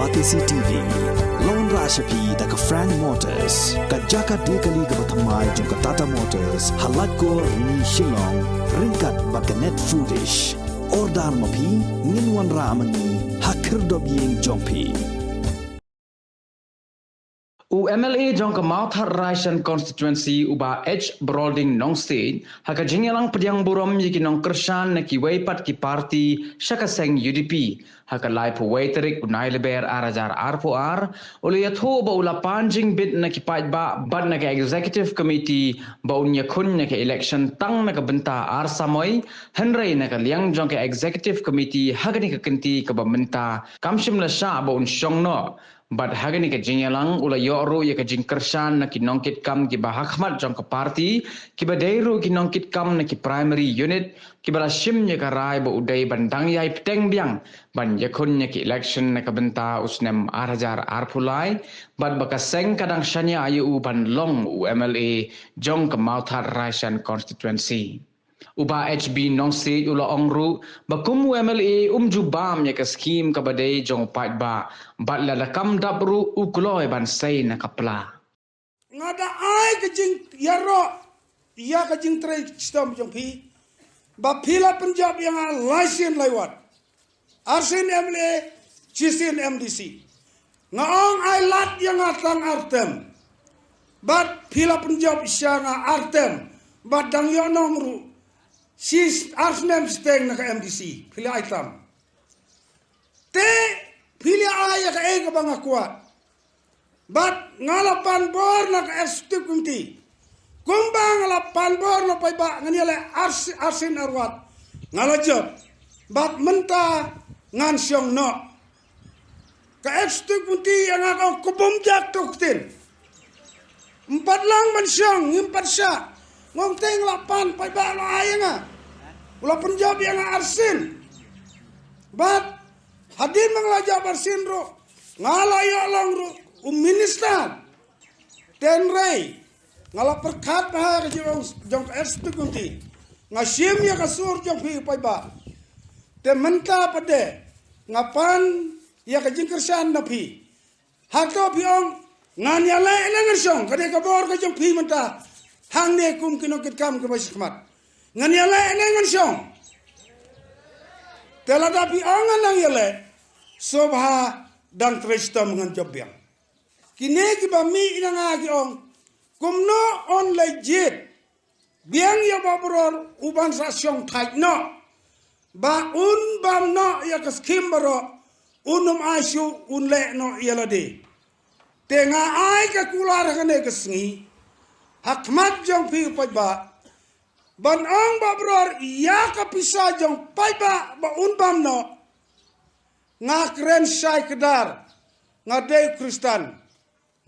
Batisi TV, Lone Rashapi da ka Frank Motors, ka Jaka Dekali ka Batamai jong ka Tata Motors, halat ko ni Shillong, ringkat baka net foodish, ordar mapi, ninwan ramani, hakir dobiyeng jongpi. UMLA jong ke Mouthar Raisen constituency uba H Broading nong state haka jingyalang pediang burom yiki nong kersan na ki weipat ki parti syaka seng UDP haka lai po weiterik unai leber arajar arpo ar uli yatho ba ula panjing bid na ki pait ba bad na ka executive committee ba unya kun na ka election tang na ka benta ar samoy henry na ka liang jong ka executive committee haka ni ka kenti ka ba benta kamshim la sha ba un syong no Bad hagani ka jingyalang ula yoro ya ka jingkersan na kinongkit kam ki bahakmat jong ka parti ki badairu kinongkit kam na ki primary unit ki bala shim ya ka rai ba udai bandang yai peteng biang ban yakun ya ki election na ka benta usnem arajar arpulai bad baka seng kadang shanya ayu ban long UMLA jong ka Mouthar Raisen constituency. Uba HB nong state ula ongru bakum UMLA jubam ya ka skim ka badai jong pait ba bat la kam dabru ukloi ban sei na kapla ngada ai ka jing yaro ya ka jing trai stom jong pi ba pila Punjab yang license lewat arsin MLA cisin MDC ngaong ai lat yang atang artem bat pila Punjab syanga artem bat dang yo nongru sis arsnem steng na ka MDC pila item te pila ay ka ega bang akuat bat ngalapan bor na ka executive committee kumbang ngalapan bor na pay ba nganile arsin arwat ngalajot bat menta ngan syong no ka executive committee yang ako kubumjak tuktin empat lang man syong empat sya ngong teng lapan pay ba na ayanga ula Punjab yang arsin bat hadin manglaja arsin ro ngalayo lang ro minister ten rei ngala perkat bah jong executive committee ngasim ya kasur jong pi pay ba te menta pade ngapan ya ka jingkersan na pi hakto piong nganya le lengersong kade kabor ka jong pi menta hang ne kum kinokit kam ke basikmat nganya le lengersong telada pi angan lang yele sobha dan tristam ngan jobyang kini ki ba mi inanga ki ong kumno on legit biang ya babror uban sa syong thai no ba un bam no ya ka skim baro unum aisyu un le no yelade tenga ai ka kular ka ne ka sngi hakmat jong pi pa ba ban ang babror ya ka pisa jong pa ba un bam no nga kren sai kedar nga de kristan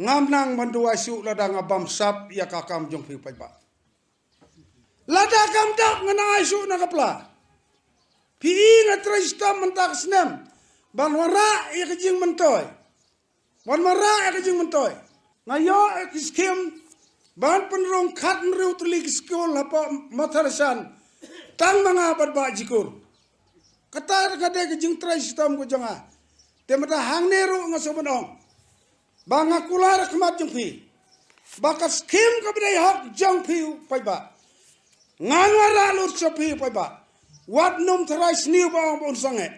ngam nang mandua su lada ngabam sap ya kakam jong pi pa lada kam dak ngana isu na kapla pi nga tristam mentak snem ban wara ya kejing mentoy ban mara ya kejing mentoy ngayo kiskim ban penrong khat nriu tuli skol apa matharasan tang mga badba jikur katar kade kejing tristam ko janga temata hangneru ngasobenong banga kular kemat jengpi baka skim kabdai hak jengpi paiba nganwara lur chopi paiba wat num trai sniu ba on sange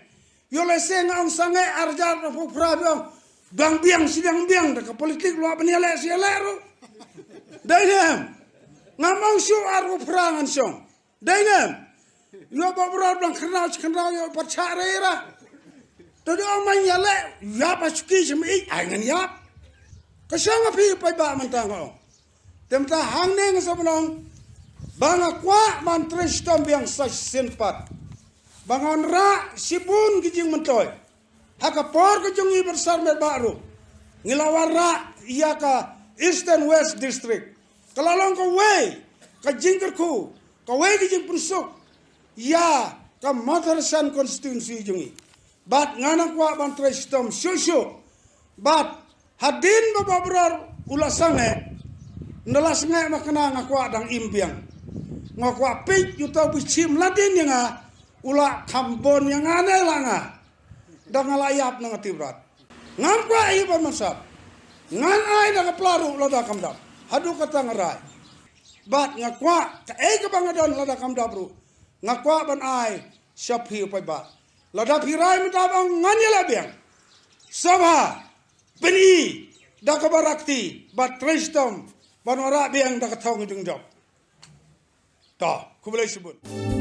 yole seng ang sange arjar pu prabiang bang biang sidang biang de politik lo abniale siale ro dainem ngamang syu aru prangan song dainem yo ba bro bang kenal yo percaya ra tadi omang yale ya pasuki semi angan ya kasanga pi pa ba mantango temta hangne ngasablong banga kwa man tristom biang sa sinpat bangon ra sibun gijing mentoy haka por kejung i bersar mer baru ngilawara iya ka Eastern West District kalalong ka way ka jingkerku ka way gijing punsuk ya ka Matharasan constituency jungi bat ngana kwa man tristom syusyu bat hadin bababror ula sange nelas ngai makana ngakwa dang imbiang ngakwa pik yuta bichim ladin yang ula kambon yang ane langa dang layap nang tibrat Ngam kwa ay pamansap. Ngan ay nakaplaro lada kamdap. Hadu kata ngaray. Bat nga kwa ka ay kabangadon lada kamdap ru. Nga kwa ban ay siap hiu pay bat. Lada piray matabang nganya labiang. Sabha beni dakabarakti bat tristom banwara biang dakatong idung job. Ta kubulay subun.